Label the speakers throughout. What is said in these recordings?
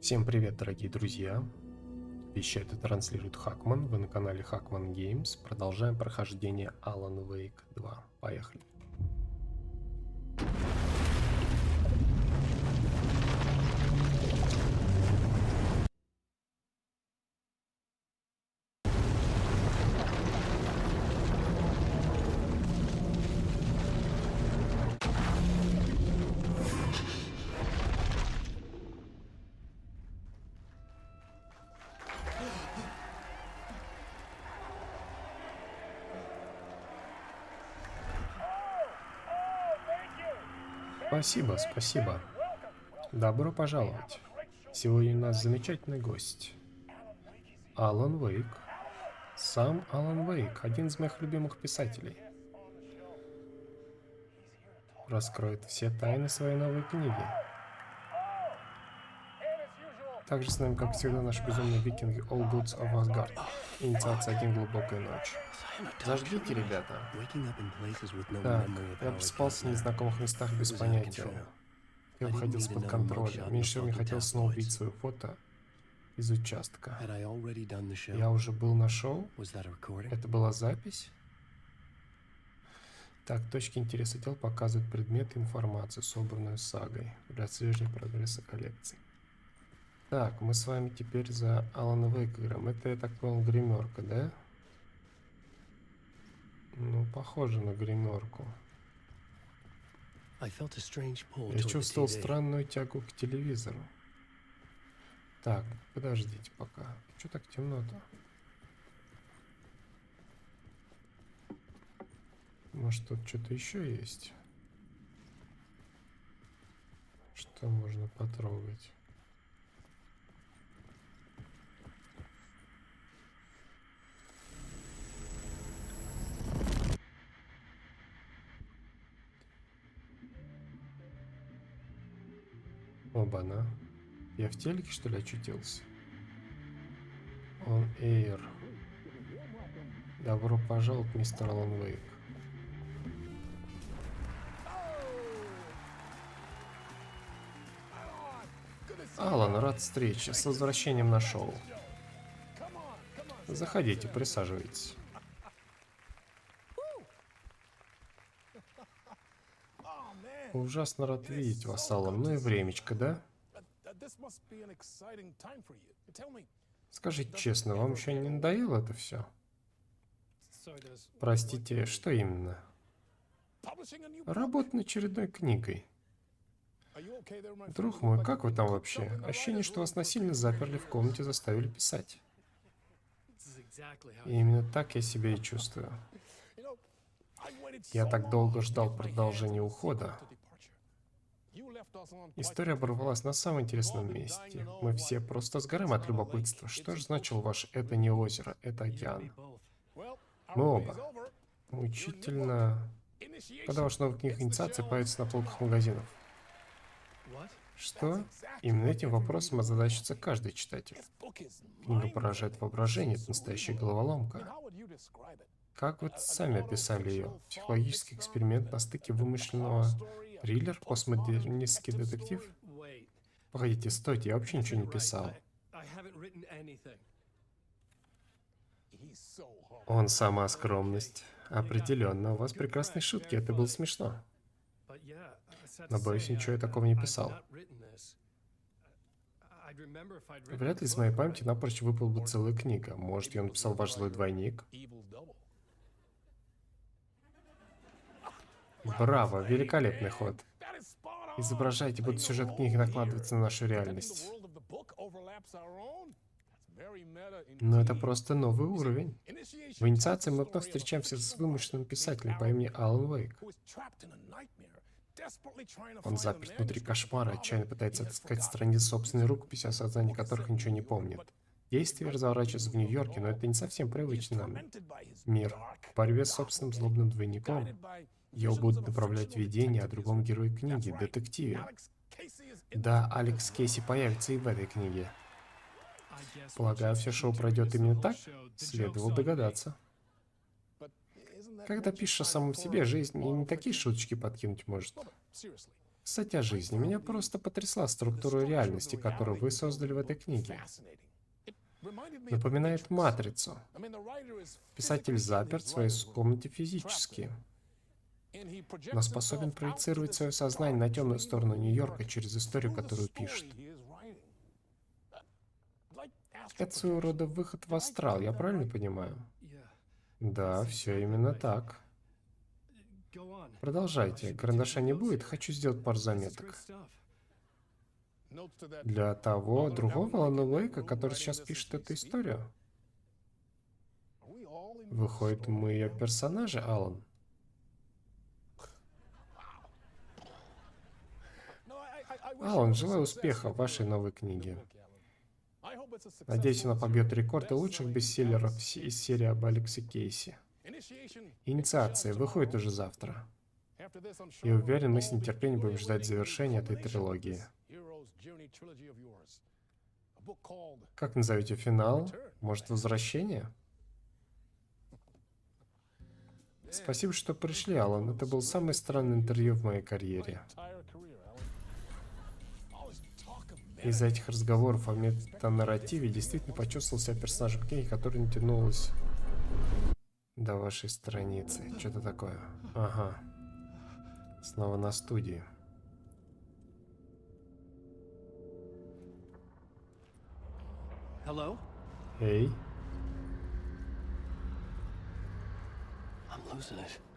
Speaker 1: Всем привет, дорогие друзья! Вещает и транслирует Хакман. Вы на канале Хакман Games. Продолжаем прохождение Alan Wake 2. Поехали! Спасибо, спасибо. Добро пожаловать. Сегодня у нас замечательный гость. Алан Вейк. Сам Алан Вейк, один из моих любимых писателей. Раскроет все тайны своей новой книги. Также с нами, как всегда, наши безумные викинги All Goods of Asgard. Инициация «Один глубокая ночь». Зажгите, ребята. Так, я проспался в незнакомых местах без понятия. Я выходил из-под контроля. Меньше всего мне хотелось снова увидеть свое фото из участка. Я уже был на шоу? Это была запись? Так, точки интереса дел показывают предметы и информацию, собранную сагой, для отслеживания прогресса коллекции. Так, мы с вами теперь за Алана Вейка играем. Это, я так понял, гримерка, да? Ну, похоже на гримерку. Я чувствовал странную тягу к телевизору. Так, подождите пока. Чё так темно-то? Может, тут что-то еще есть? Что можно потрогать? Оба-на. Я в телеке, что ли, очутился? On Air. Добро пожаловать, мистер Алан Вейк. Алан, рад встрече. С возвращением на шоу. Заходите, присаживайтесь. Ужасно рад видеть вас, Алан. Ну и времечко, да? Скажите честно, вам еще не надоело это все? Простите, что именно? Работа над очередной книгой. Друг мой, как вы там вообще? Ощущение, что вас насильно заперли в комнате, заставили писать. И именно так я себя и чувствую. Я так долго ждал продолжения ухода. История оборвалась на самом интересном месте. Мы все просто сгораем от любопытства. Что же значило ваше «это не озеро, это океан»? Мы оба. Мучительно. Когда ваша новая книга инициации появится на полках магазинов? Что? Именно этим вопросом озадачится каждый читатель. Книга поражает воображение, это настоящая головоломка. Как вы сами описали ее? Психологический эксперимент на стыке вымышленного триллер, постмодернистский детектив? Погодите, стойте, я вообще ничего не писал. Он сама скромность. Определенно, у вас прекрасные шутки, это было смешно. Но, боюсь, ничего я такого не писал. Вряд ли из моей памяти напрочь выпала бы целая книга. Может, ее написал ваш злой двойник? Браво, великолепный ход. Изображайте, будто сюжет книги накладывается на нашу реальность. Но это просто новый уровень. В инициации мы вновь встречаемся с вымышленным писателем по имени Алан Вейк. Он заперт внутри кошмара, отчаянно пытается отыскать страницы собственной рукописи, о создании которых ничего не помнит. Действие разворачивается в Нью-Йорке, но это не совсем привычный нам мир. В борьбе с собственным злобным двойником его будут направлять видения о другом герое книги, детективе. Да, Алекс Кейси появится и в этой книге. Полагаю, все шоу пройдет именно так? Следовало догадаться. Когда пишешь о самом себе, жизнь и не такие шуточки подкинуть может. Кстати, о жизни. Меня просто потрясла структура реальности, которую вы создали в этой книге. Напоминает «Матрицу». Писатель заперт в своей комнате физически, но способен проецировать свое сознание на темную сторону Нью-Йорка через историю, которую пишет. Это своего рода выход в астрал, я правильно понимаю? Да, все именно так. Продолжайте. Карандаша не будет, хочу сделать пару заметок. Для того другого Алана Уэйка, который сейчас пишет эту историю. Выходит, мы ее персонажи, Алан. Алан, желаю успеха в вашей новой книге. Надеюсь, она побьет рекорды лучших бестселлеров из серии об Алексе Кейси. Инициация выходит уже завтра. И уверен, мы с нетерпением будем ждать завершения этой трилогии. Как назовете финал? Может, возвращение? Спасибо, что пришли, Алан. Это был самое странное интервью в моей карьере. Из-за этих разговоров о метанарративе действительно почувствовал себя персонажем книги, которая не тянулась до вашей страницы. Что-то такое. Ага. Снова на студии. Эй.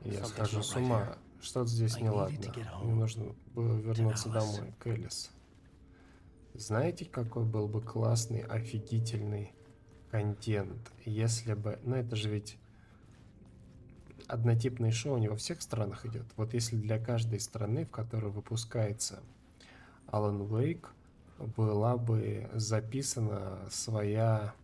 Speaker 1: Я схожу с ума. Что-то здесь неладно. Мне нужно было вернуться домой, к Элис. Знаете, какой был бы классный, офигительный контент, если бы... Ну, это же ведь однотипное шоу не во всех странах идет. Вот если для каждой страны, в которой выпускается Алан Уэйк, была бы записана своя...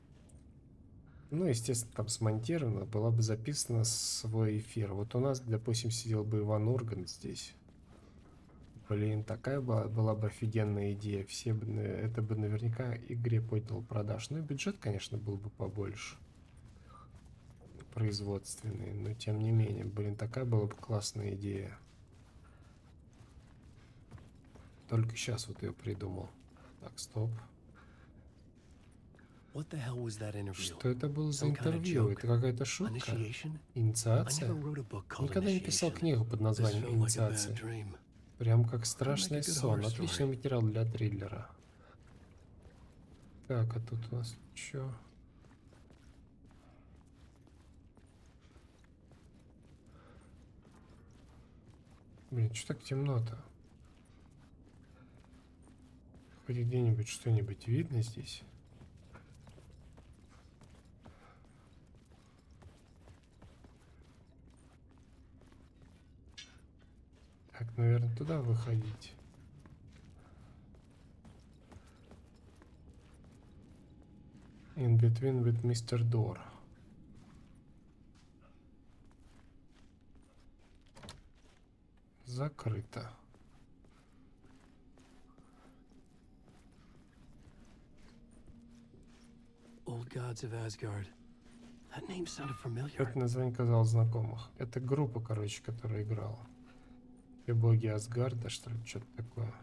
Speaker 1: Ну, естественно, там смонтирована, была бы записана свой эфир. Вот у нас, допустим, сидел бы Иван Ургант здесь. Блин, такая была бы офигенная идея. Все бы, это бы наверняка игре поднял продаж. Ну и бюджет, конечно, был бы побольше. Производственный. Но тем не менее, блин, такая была бы классная идея. Только сейчас вот ее придумал. Так, стоп. Что это было за интервью? Это какая-то шутка? Инициация? Никогда не писал книгу под названием «Инициация». Прям как страшный сон. Отличный материал для триллера. Так, а тут у нас что? Блин, что так темно-то? Хоть где-нибудь что-нибудь видно здесь? Так, наверное, туда выходить. In between with Mr. Door. Закрыто. Это название казалось знакомых. Это группа, короче, которая играла. И боги Асгарда, что ли, что-то такое.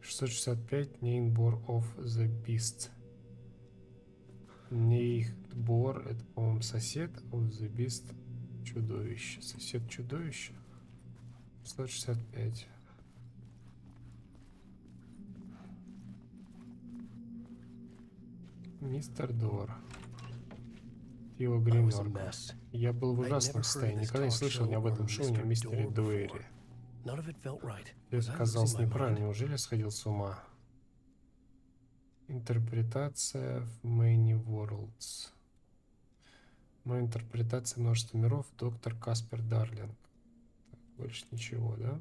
Speaker 1: 665 Neighbor of the Beast. Neighbor, это, по-моему, сосед, of the Beast чудовище. Сосед чудовище. 665. Мистер Дор. Его гримерка. Я был в ужасном состоянии. Никогда не слышал ни об этом шоу, ни о мистере Дуэре. Это казалось неправильно. Неужели я сходил с ума? Интерпретация в Many Worlds. Моя интерпретация множества миров. Доктор Каспер Дарлинг. Так, больше ничего, да?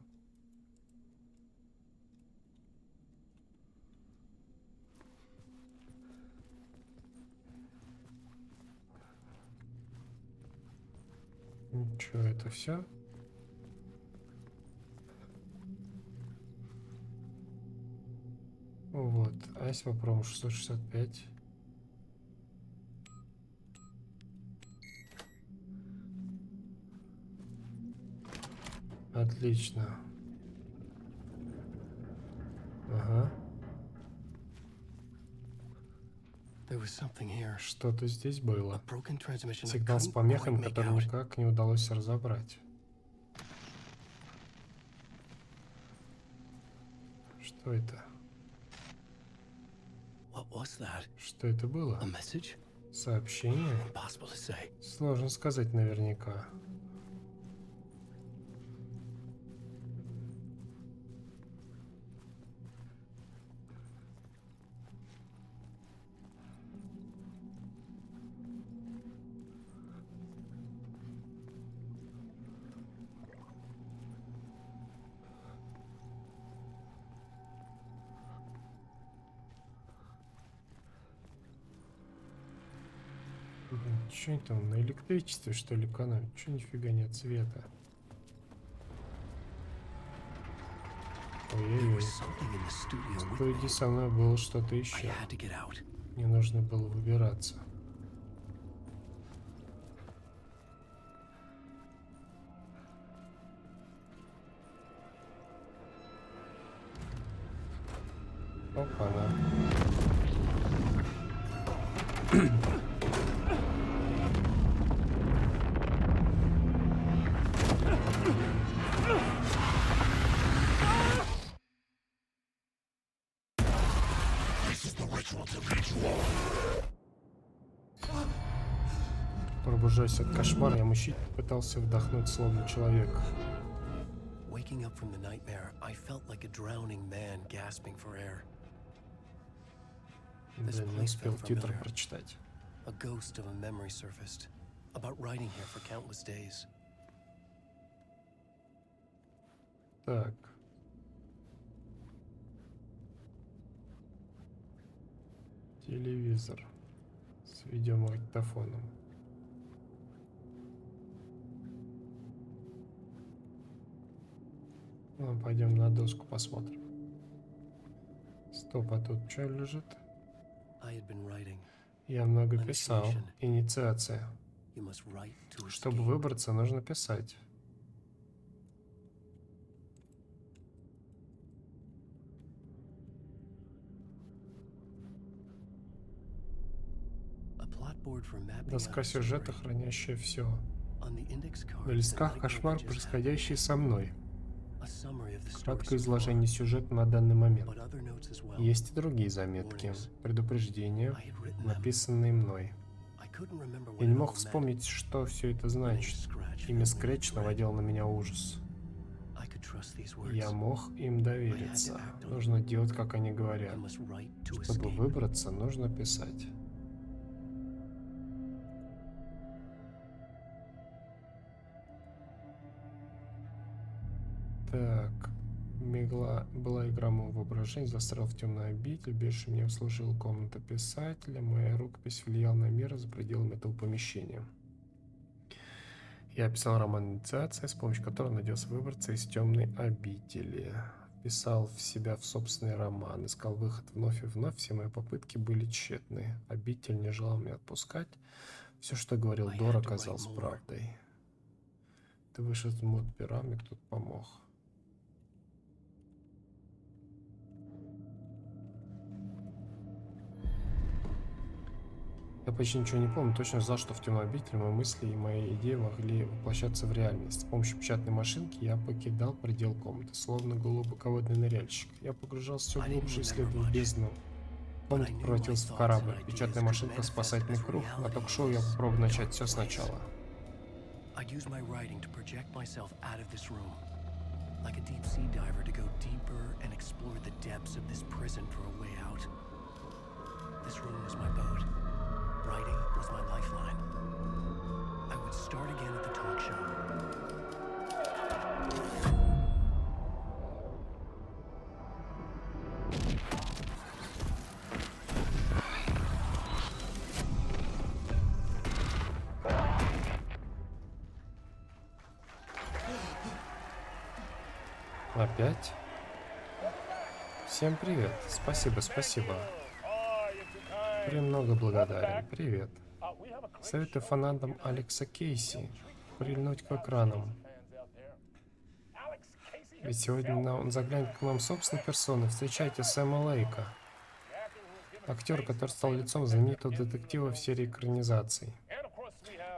Speaker 1: Ничего, это все? Вот, а если попробуем 665? Отлично. Ага.
Speaker 2: There was something here.
Speaker 1: Что-то здесь
Speaker 2: A
Speaker 1: было.
Speaker 2: broken transmission I
Speaker 1: Сигнал с
Speaker 2: couldn't
Speaker 1: помехами,
Speaker 2: quite make
Speaker 1: который
Speaker 2: out.
Speaker 1: никак не удалось разобрать. Что это?
Speaker 2: What was that?
Speaker 1: Что это было?
Speaker 2: A message?
Speaker 1: Сообщение?
Speaker 2: Impossible to say.
Speaker 1: Сложно сказать наверняка. Че это он на электричестве, что ли, экономит? Че нифига нет света?
Speaker 2: There
Speaker 1: Ой-ой-ой.
Speaker 2: was something in the studio with
Speaker 1: Впереди
Speaker 2: me.
Speaker 1: со мной было что-то
Speaker 2: I
Speaker 1: еще.
Speaker 2: had to get out.
Speaker 1: Мне нужно было выбираться. Опа-на. Пробуждаясь от кошмара, я мучительно пытался вдохнуть словно человек.
Speaker 2: Waking up from the nightmare, I felt like a drowning man gasping for air.
Speaker 1: Блин, не успел титр прочитать.
Speaker 2: A ghost of a memory surfaced, about riding here for countless days.
Speaker 1: Так. Телевизор с видеомагнитофоном. Ну, пойдем на доску посмотрим. Стоп, а тут что лежит?
Speaker 2: I had been writing.
Speaker 1: Я много писал. Инициация.
Speaker 2: You must write to
Speaker 1: Чтобы
Speaker 2: escape.
Speaker 1: выбраться, нужно писать.
Speaker 2: A plotboard for mapping out
Speaker 1: Доска
Speaker 2: a
Speaker 1: сюжета,
Speaker 2: story.
Speaker 1: хранящая все.
Speaker 2: On the index card,
Speaker 1: На
Speaker 2: the
Speaker 1: листках
Speaker 2: nightmare
Speaker 1: кошмар,
Speaker 2: that just
Speaker 1: происходящий со мной.
Speaker 2: happened. A summary of the story
Speaker 1: Краткое
Speaker 2: so
Speaker 1: изложение
Speaker 2: far,
Speaker 1: сюжета на данный момент.
Speaker 2: but other notes as well.
Speaker 1: Есть и другие заметки, предупреждения,
Speaker 2: I had written them.
Speaker 1: написанные мной.
Speaker 2: I couldn't remember what
Speaker 1: Я не
Speaker 2: it
Speaker 1: мог
Speaker 2: all meant.
Speaker 1: вспомнить, что все это
Speaker 2: The name
Speaker 1: значит.
Speaker 2: Scratch
Speaker 1: Имя
Speaker 2: filled me with
Speaker 1: Скретч
Speaker 2: dread.
Speaker 1: наводило на меня ужас.
Speaker 2: I could trust these words.
Speaker 1: Я мог им довериться. Нужно делать, как они говорят.
Speaker 2: You must write to
Speaker 1: Чтобы
Speaker 2: escape.
Speaker 1: выбраться, нужно писать. Так. Мигла была игра моего воображения, застрял в темной обители, больше мне служила комната писателя, моя рукопись влияла на мир за пределами этого помещения. Я описал роман «Инициация», с помощью которого надеялся выбраться из темной обители. Писал в себя в собственный роман, искал выход вновь и вновь, все мои попытки были тщетны. Обитель не желал меня отпускать. Все, что говорил Дор, оказалось правдой. Ты вышел из мод пера, мне кто-то помог. Я почти ничего не помню, точно знал, что в темной обители мои мысли и мои идеи могли воплощаться в реальность. С помощью печатной машинки я покидал предел комнаты, словно глубоководный ныряльщик. Я погружался все глубже, исследовал бездну. Комната превратилась в корабль. Печатная машинка — спасательный круг. На ток-шоу я попробую начать все сначала.
Speaker 2: I'd use my writing to project myself out of this room, like a deep sea diver to go deeper and explore the depths of this prison for a way out. This room was my boat. Writing was my lifeline. I would start again at the talk show.
Speaker 1: Опять? Всем привет. Спасибо, спасибо. Премного благодарен. Привет. Советую фанатам Алекса Кейси прильнуть к экранам. Ведь сегодня он заглянет к нам собственной персоной. Встречайте Сэма Лейка. Актер, который стал лицом знаменитого детектива в серии экранизаций.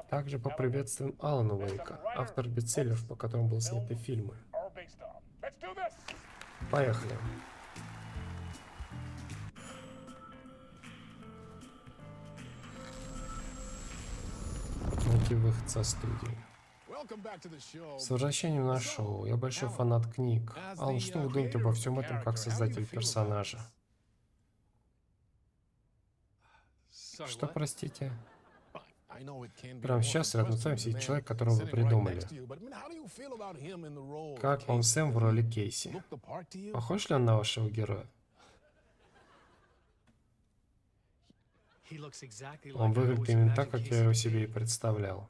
Speaker 1: Также поприветствуем Алана Уэйка, автор бестселлеров, по которым были сняты фильмы. Поехали. Найти выход со студии. С возвращением на шоу. Я большой фанат книг. Алан, что вы думаете обо всем этом как создатель персонажа? Что, простите? Прямо сейчас рядом с вами сидит человек, которого вы придумали. Как вам Сэм в роли Кейси? Похож ли он на вашего героя? Он выглядит именно так, как я его себе и представлял.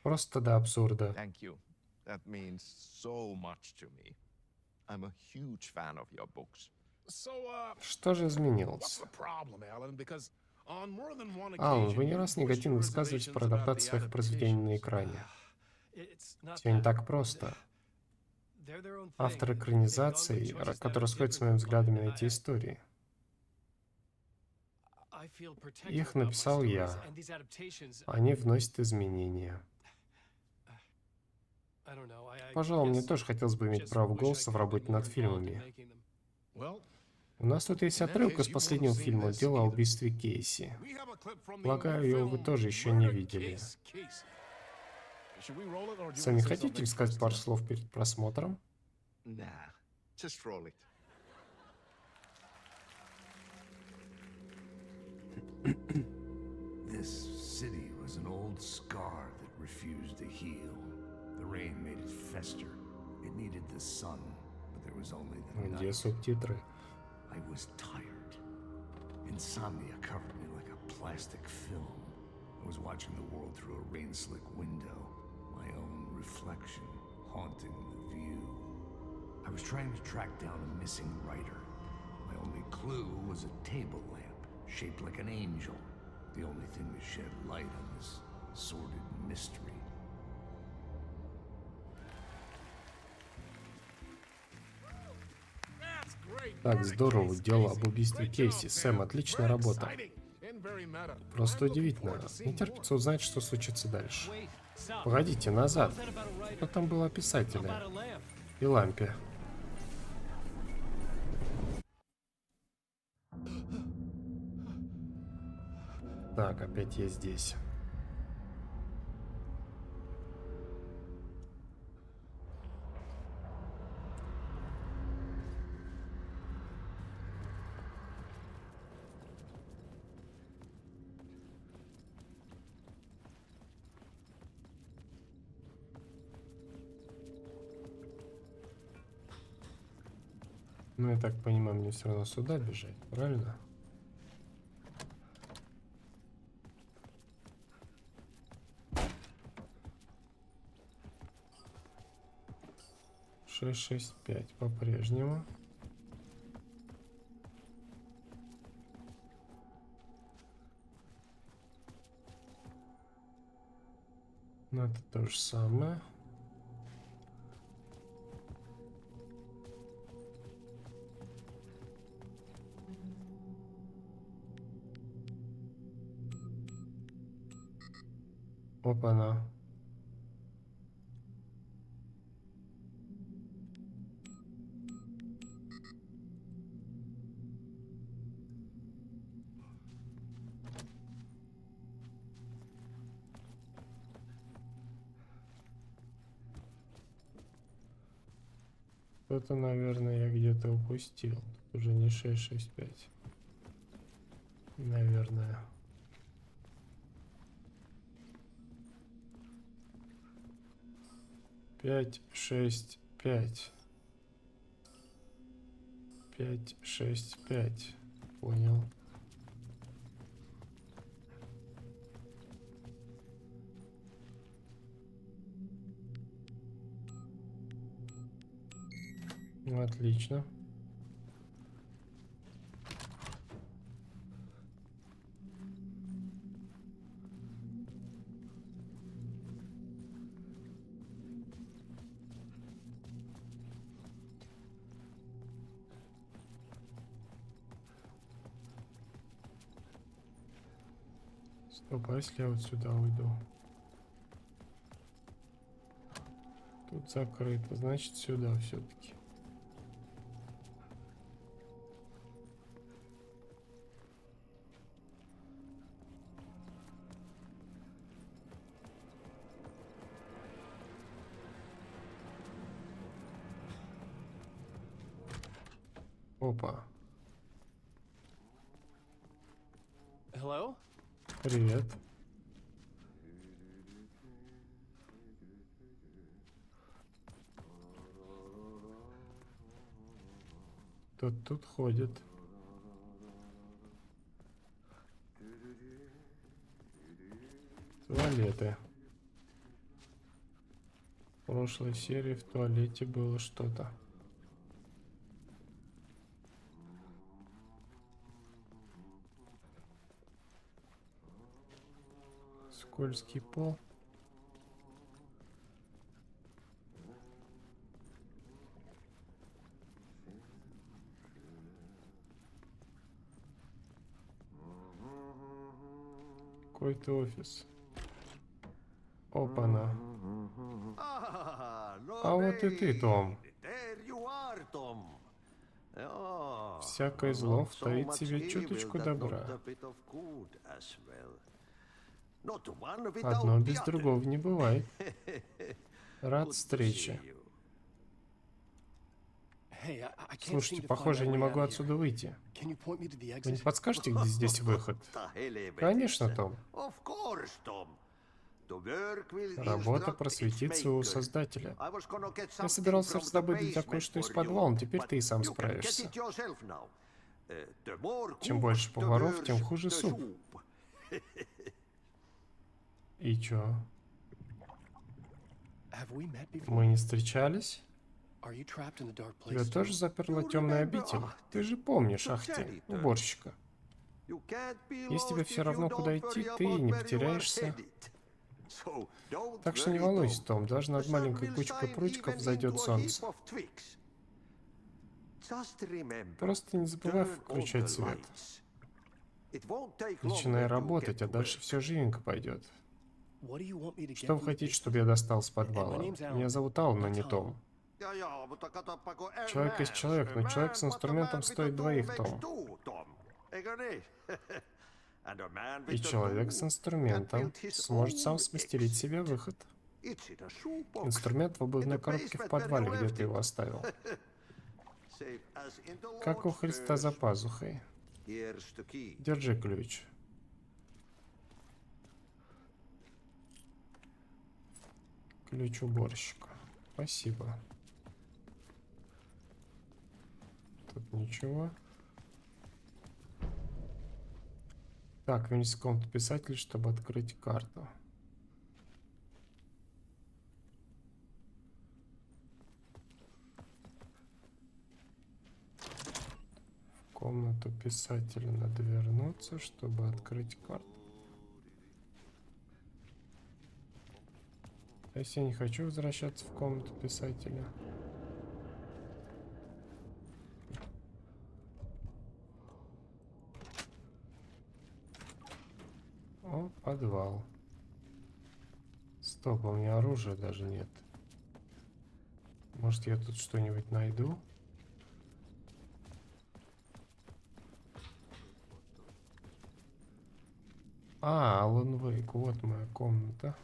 Speaker 1: Просто до абсурда.
Speaker 3: Thank you. That means so much to me. I'm a huge fan of your books.
Speaker 1: Что же изменилось? Алан, вы не раз негативно высказываетесь про адаптацию своих произведений на экране. Все не так просто. Автор экранизаций, которые сходят с моими взглядами на эти истории. Их написал я. Они вносят изменения. Пожалуй, мне тоже хотелось бы иметь право голоса в работе над фильмами. У нас тут есть отрывок из последнего фильма «Дело о убийстве Кейси». Полагаю, его вы тоже еще не видели. Сами хотите сказать пару слов перед просмотром?
Speaker 3: Nah, just roll it.
Speaker 4: This city was an old scar that refused to heal. The rain made it fester. It needed the sun, but there was only the
Speaker 1: Где
Speaker 4: night.
Speaker 1: субтитры?
Speaker 4: I was tired. Insomnia covered me like a plastic film. I was watching the world through a rain-slick window, my own reflection haunting the view. I was trying to track down a missing writer. My only clue was a table lamp, shaped like an angel. The only thing that shed light on this sordid mystery.
Speaker 1: Так, здорово. Дело об убийстве Кейси. Сэм, отличная работа. Просто удивительно. Не терпится узнать, что случится дальше. Погодите, назад. Что там было о писателе? И лампе. Так, опять я здесь. Ну, я так понимаю, мне все равно сюда бежать, правильно? Шесть, шесть, пять по-прежнему. Ну, это то же самое. Опа-на. Это, наверное, я где-то упустил. Тут уже не 665. Наверное. Пять, шесть, пять. 5, 6, 5. Понял. Отлично. Стоп, а если я вот сюда уйду? Тут закрыто, значит сюда все-таки. Опа,
Speaker 2: Hello?
Speaker 1: привет. Кто тут ходит? Туалеты. В прошлой серии в туалете было что-то. Скользкий пол. Какой-то офис. Опа-на. А вот и ты, Том.
Speaker 5: There you are, Tom. Oh,
Speaker 1: Всякое зло
Speaker 5: not so
Speaker 1: втаит в
Speaker 5: much
Speaker 1: себе
Speaker 5: evil
Speaker 1: чуточку
Speaker 5: that
Speaker 1: добра.
Speaker 5: not a bit of good as well. Not one without
Speaker 1: Одно
Speaker 5: the
Speaker 1: без
Speaker 5: other.
Speaker 1: другого не бывает. Рад
Speaker 5: Good to
Speaker 1: встрече.
Speaker 5: see you.
Speaker 2: Hey, I can't seem
Speaker 1: Слушайте,
Speaker 2: to find
Speaker 1: похоже,
Speaker 2: my
Speaker 1: я не
Speaker 2: way
Speaker 1: могу
Speaker 2: out here.
Speaker 1: отсюда выйти.
Speaker 2: Can you point me to the
Speaker 1: Вы не
Speaker 2: exit?
Speaker 1: подскажете, где здесь выход?
Speaker 5: The hell of it
Speaker 1: Конечно,
Speaker 5: is.
Speaker 1: Том.
Speaker 5: Of course, Tom. The work will
Speaker 1: Работа
Speaker 5: instruct
Speaker 1: просветится
Speaker 5: its
Speaker 1: у
Speaker 5: maker.
Speaker 1: создателя.
Speaker 5: I was gonna get
Speaker 1: Я
Speaker 5: something
Speaker 1: собирался
Speaker 5: from the
Speaker 1: раздобыть для тебя
Speaker 5: basement
Speaker 1: кое-что из
Speaker 5: for
Speaker 1: подвала, но
Speaker 5: you,
Speaker 1: теперь
Speaker 5: but
Speaker 1: ты и сам
Speaker 5: you can get
Speaker 1: справишься.
Speaker 5: it yourself now. The more
Speaker 1: Чем
Speaker 5: cooks,
Speaker 1: больше
Speaker 5: the
Speaker 1: поваров, тем
Speaker 5: worse
Speaker 1: хуже
Speaker 5: the
Speaker 1: суп.
Speaker 5: soup.
Speaker 1: И чё?
Speaker 2: Have we met before?
Speaker 1: Мы не встречались?
Speaker 2: Are you trapped in the dark
Speaker 1: Тебя
Speaker 2: place
Speaker 1: тоже
Speaker 2: too?
Speaker 1: заперла темная обитель? Ты же помнишь, ах ты, уборщика.
Speaker 5: You can't be
Speaker 1: Если тебе
Speaker 5: lost
Speaker 1: все
Speaker 5: if
Speaker 1: равно,
Speaker 5: you
Speaker 1: куда
Speaker 5: don't
Speaker 1: идти,
Speaker 5: worry
Speaker 1: ты
Speaker 5: about
Speaker 1: не
Speaker 5: where you are
Speaker 1: потеряешься.
Speaker 5: headed. So don't
Speaker 1: Так что не
Speaker 5: worry,
Speaker 1: волнуйся,
Speaker 5: Tom.
Speaker 1: Том, даже над
Speaker 5: The sun
Speaker 1: маленькой
Speaker 5: will
Speaker 1: кучкой
Speaker 5: shine
Speaker 1: прутиков
Speaker 5: even
Speaker 1: зайдет
Speaker 5: into a
Speaker 1: солнце.
Speaker 5: heap of twigs. Just remember,
Speaker 1: Просто не забывай
Speaker 5: turn on
Speaker 1: включать
Speaker 5: the
Speaker 1: свет.
Speaker 5: lights. It won't take
Speaker 1: Начинай
Speaker 5: longer to
Speaker 1: работать,
Speaker 5: get
Speaker 1: а
Speaker 5: to
Speaker 1: дальше
Speaker 5: work.
Speaker 1: все живенько пойдет.
Speaker 2: What do you want me to get
Speaker 1: Что вы
Speaker 2: from the
Speaker 1: хотите,
Speaker 2: basement?
Speaker 1: чтобы я достал с подвала?
Speaker 2: My name's Alan.
Speaker 1: Меня зовут Алан, но не
Speaker 2: Not Tom.
Speaker 1: Том.
Speaker 5: Jaa, mutta katsoppa, kun
Speaker 1: Человек есть человек, но человек с инструментом стоит двоих, Том.
Speaker 5: Eikö niin? And a man
Speaker 1: И
Speaker 5: with a
Speaker 1: человек с
Speaker 5: tool
Speaker 1: инструментом
Speaker 5: can build his
Speaker 1: сможет сам
Speaker 5: own
Speaker 1: смастерить
Speaker 5: exit.
Speaker 1: себе выход.
Speaker 5: It's in a shoebox.
Speaker 1: Инструмент в обувной
Speaker 5: In the
Speaker 1: коробке в
Speaker 5: basement
Speaker 1: подвале,
Speaker 5: where you
Speaker 1: где
Speaker 5: left
Speaker 1: ты
Speaker 5: it.
Speaker 1: его оставил.
Speaker 5: Safe as in the
Speaker 1: Как у
Speaker 5: Lord's
Speaker 1: Христа за
Speaker 5: purse.
Speaker 1: пазухой.
Speaker 5: Here's the key.
Speaker 1: Держи ключ. Ключ уборщика. Спасибо. Тут ничего. Так, вернись в комнату писателя, чтобы открыть карту. В комнату писателя надо вернуться, чтобы открыть карту. А если я не хочу возвращаться в комнату писателя? О, подвал. Стоп, а у меня оружия даже нет. Может, я тут что-нибудь найду? Алан Вейк, вот моя комната.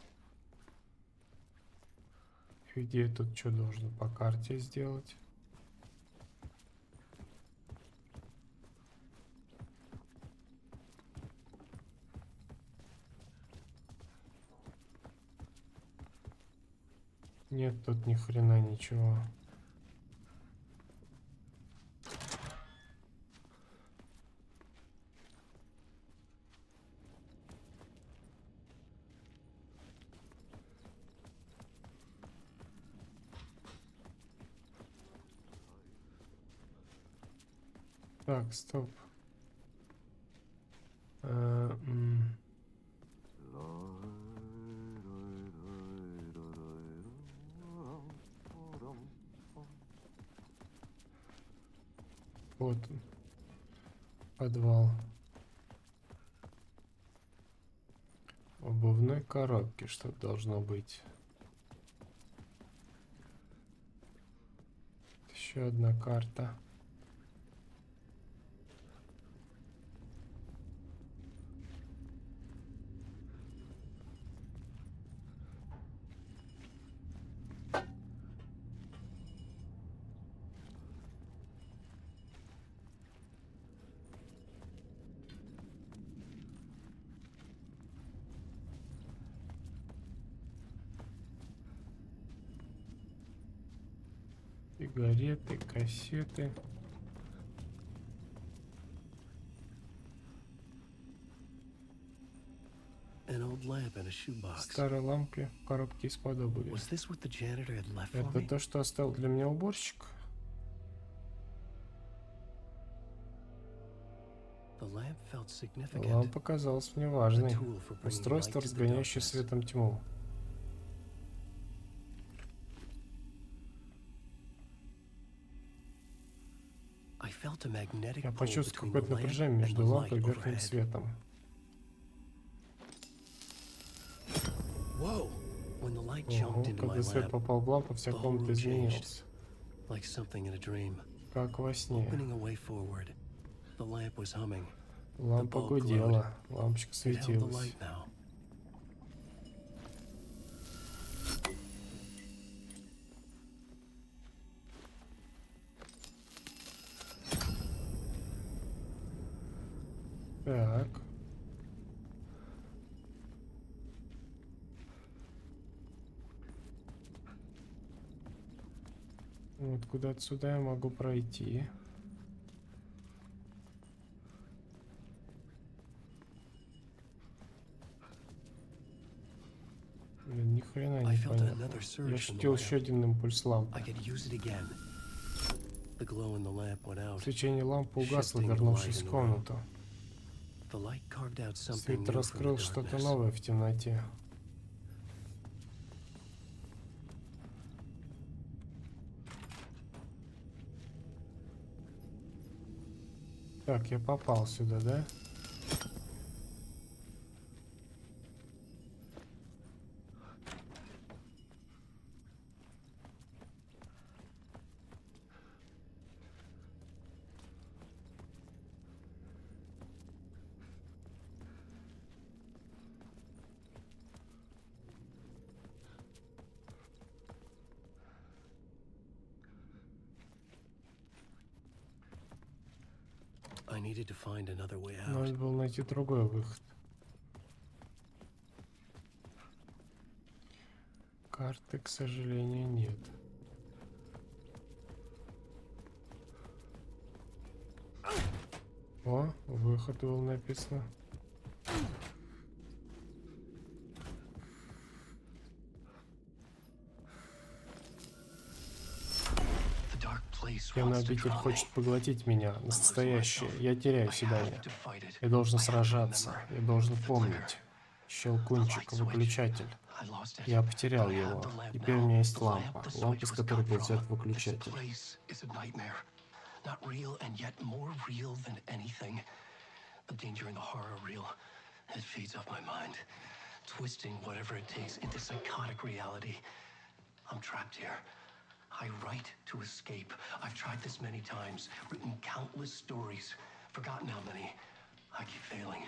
Speaker 1: Где я тут что должен по карте сделать? Нет, тут ни хрена ничего. Так, стоп. Вот он. Подвал. обувной коробке что-то должно быть. Еще одна карта. Сигареты, кассеты.
Speaker 2: An old lamp in a shoebox.
Speaker 1: Старой лампе в коробке из-под обуви.
Speaker 2: Was this what the janitor had left for
Speaker 1: Это
Speaker 2: me?
Speaker 1: то, что оставил для меня уборщик?
Speaker 2: The lamp felt significant.
Speaker 1: Лампа казалась мне
Speaker 2: A
Speaker 1: важной.
Speaker 2: tool for bringing
Speaker 1: Устройство,
Speaker 2: light to the
Speaker 1: разгоняющее
Speaker 2: darkness.
Speaker 1: светом тьму.
Speaker 2: I felt a magnetic
Speaker 1: Я
Speaker 2: pull
Speaker 1: почувствовал
Speaker 2: between the
Speaker 1: какое-то
Speaker 2: lamp
Speaker 1: напряжение
Speaker 2: and
Speaker 1: между
Speaker 2: the
Speaker 1: лампой и
Speaker 2: light
Speaker 1: верхним
Speaker 2: overhead.
Speaker 1: светом.
Speaker 2: Whoa! When the light
Speaker 1: Ого,
Speaker 2: jumped into my
Speaker 1: когда свет
Speaker 2: lamp,
Speaker 1: попал в лампу, вся
Speaker 2: the whole
Speaker 1: комната
Speaker 2: room
Speaker 1: изменилась.
Speaker 2: like something in a dream.
Speaker 1: Как во сне.
Speaker 2: Opening a way forward, the lamp was humming.
Speaker 1: Лампа
Speaker 2: bulb
Speaker 1: гудела, лампочка
Speaker 2: It held the
Speaker 1: светилась.
Speaker 2: light now.
Speaker 1: Так. Вот куда отсюда я могу пройти. Блин, ни хрена
Speaker 2: I
Speaker 1: не
Speaker 2: felt
Speaker 1: понятно.
Speaker 2: another
Speaker 1: Я
Speaker 2: surge from the
Speaker 1: ощутил еще
Speaker 2: lamp.
Speaker 1: один импульс лампы.
Speaker 2: I could use it again. The glow in the lamp went out.
Speaker 1: Свечение лампы угасло,
Speaker 2: Shifting the
Speaker 1: вернувшись
Speaker 2: light
Speaker 1: в
Speaker 2: in the
Speaker 1: комнату.
Speaker 2: The light carved out something
Speaker 1: Свет
Speaker 2: new from the
Speaker 1: раскрыл что-то
Speaker 2: darkness.
Speaker 1: новое в темноте. Так, я попал сюда, да?
Speaker 2: I needed to find another way out.
Speaker 1: Надо было найти другой выход. Карты, к сожалению, нет. О, выход был написано.
Speaker 2: The dark place
Speaker 1: Темный
Speaker 2: wants to
Speaker 1: обитель
Speaker 2: draw me.
Speaker 1: хочет поглотить меня, настоящее. Я теряю
Speaker 2: I
Speaker 1: себя.
Speaker 2: have to fight it.
Speaker 1: Я должен
Speaker 2: I have to
Speaker 1: сражаться.
Speaker 2: remember.
Speaker 1: Я должен
Speaker 2: The
Speaker 1: помнить.
Speaker 2: clicker.
Speaker 1: Щелкунчик, выключатель.
Speaker 2: I lost it.
Speaker 1: Я потерял
Speaker 2: But I have
Speaker 1: его.
Speaker 2: the lamp
Speaker 1: Теперь у
Speaker 2: now.
Speaker 1: меня есть
Speaker 2: The
Speaker 1: лампа.
Speaker 2: lamp the
Speaker 1: Лампа,
Speaker 2: switch
Speaker 1: с
Speaker 2: was
Speaker 1: которой был
Speaker 2: cut
Speaker 1: взят
Speaker 2: from. This
Speaker 1: выключатель.
Speaker 2: place is a nightmare. Not real and yet more real than anything. The danger and the horror are real. It feeds off my mind, twisting whatever it takes into psychotic reality. I'm trapped here. I write to escape. I've tried this many times, written countless stories, forgotten how many. I keep failing,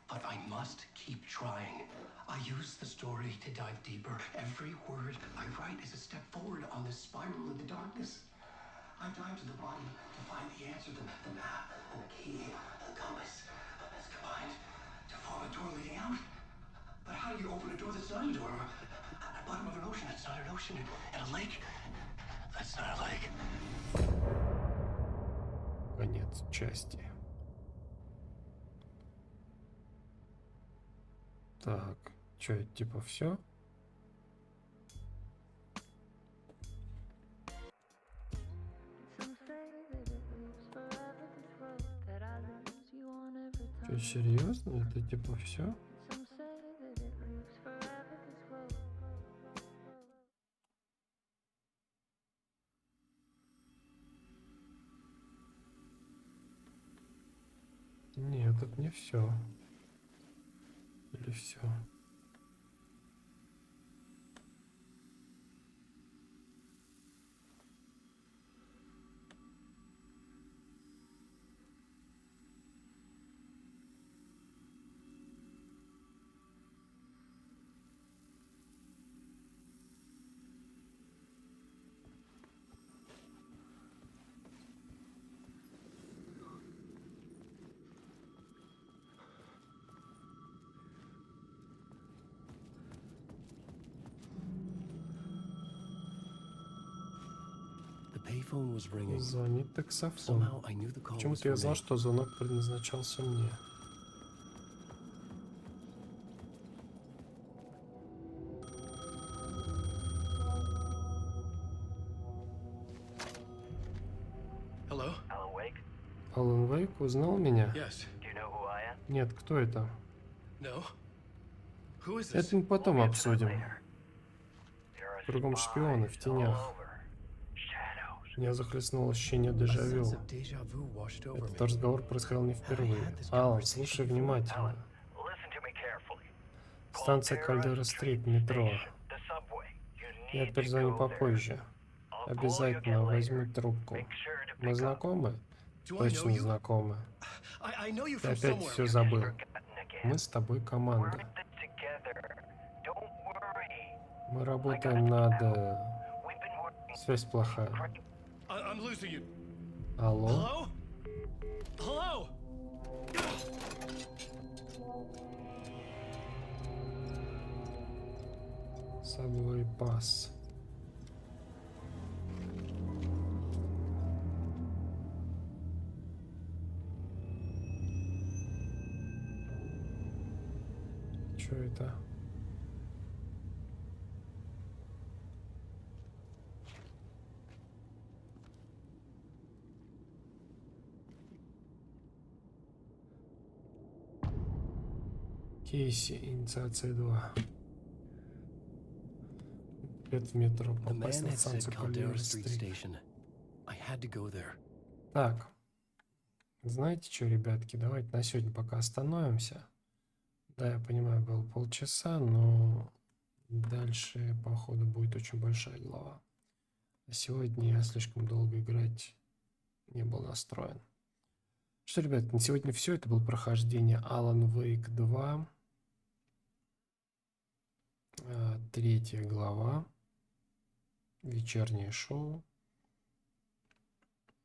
Speaker 2: but I must keep trying. I use the story to dive deeper. Every word I write is a step forward on this spiral in the darkness. I dive to the bottom to find the answer, the map, and the key, and the compass. It's combined to form a door leading out. But how do you open a door that's not a door? At the bottom of an ocean that's not an ocean, and a lake that's not a lake.
Speaker 1: Конец части. Так, что, типа все? Что, серьезно? Это типа все? Нет, это не все. Или все?
Speaker 2: payphone was ringing.
Speaker 1: Звонит таксофон.
Speaker 2: Somehow I knew the call was
Speaker 1: Почему-то я
Speaker 2: for
Speaker 1: знал,
Speaker 2: me.
Speaker 1: что звонок предназначался мне.
Speaker 2: Hello?
Speaker 6: Alan Wake?
Speaker 1: Алан Вейк узнал меня?
Speaker 2: Yes.
Speaker 6: Do you know who I am?
Speaker 1: Нет, кто это?
Speaker 2: No? Who is this?
Speaker 1: Это мы потом обсудим.
Speaker 6: Later. There are
Speaker 1: Кругом шпионы в
Speaker 6: spies
Speaker 1: тенях.
Speaker 6: all over. Shadows.
Speaker 1: Меня захлестнуло ощущение
Speaker 2: A
Speaker 1: дежавю.
Speaker 2: sense of déjà vu washed over
Speaker 1: Этот
Speaker 2: me.
Speaker 1: разговор происходил не впервые. Алан, слушай внимательно.
Speaker 6: Listen to me carefully.
Speaker 1: Станция Кальдера-стрит, метро.
Speaker 6: The subway. You
Speaker 1: Я
Speaker 6: need to
Speaker 1: перезвоню
Speaker 6: go there.
Speaker 1: попозже.
Speaker 6: I'll call you
Speaker 1: Обязательно
Speaker 6: again
Speaker 1: возьму
Speaker 6: later.
Speaker 1: трубку.
Speaker 6: Make sure to
Speaker 1: Мы
Speaker 6: pick up.
Speaker 1: знакомы?
Speaker 2: Do I know
Speaker 1: Точно
Speaker 2: you?
Speaker 1: знакомы.
Speaker 2: I know you
Speaker 1: Ты
Speaker 2: from
Speaker 1: опять
Speaker 2: somewhere.
Speaker 1: все забыл.
Speaker 6: Forgotten again.
Speaker 1: Мы с тобой
Speaker 6: We're
Speaker 1: команда.
Speaker 6: in it together. Don't worry.
Speaker 1: Мы работаем над...
Speaker 6: We've been working.
Speaker 1: Связь плохая.
Speaker 2: I'm losing you.
Speaker 1: Алло?
Speaker 2: Hello? Hello?
Speaker 1: Subway Pass. Чё это? Кейси, инициация 2. Это в метро,
Speaker 2: The
Speaker 1: попасть
Speaker 2: man
Speaker 1: на
Speaker 2: had said
Speaker 1: станцию
Speaker 2: Caldera Street
Speaker 1: Кальдера-стрит.
Speaker 2: Station. I had to go there.
Speaker 1: Так, знаете что, ребятки, давайте на сегодня пока остановимся. Да, я понимаю, было полчаса, но дальше, походу, будет очень большая глава. А сегодня я слишком долго играть не был настроен. Что, ребят, на сегодня все. Это было прохождение Alan Wake 2. 3 глава. Вечернее шоу.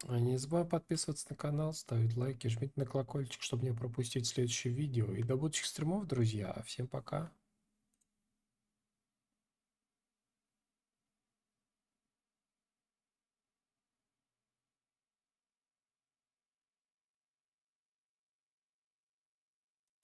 Speaker 1: Не забывай подписываться на канал, ставить лайки, жмите на колокольчик, чтобы не пропустить следующее видео. И до будущих стримов, друзья. Всем пока.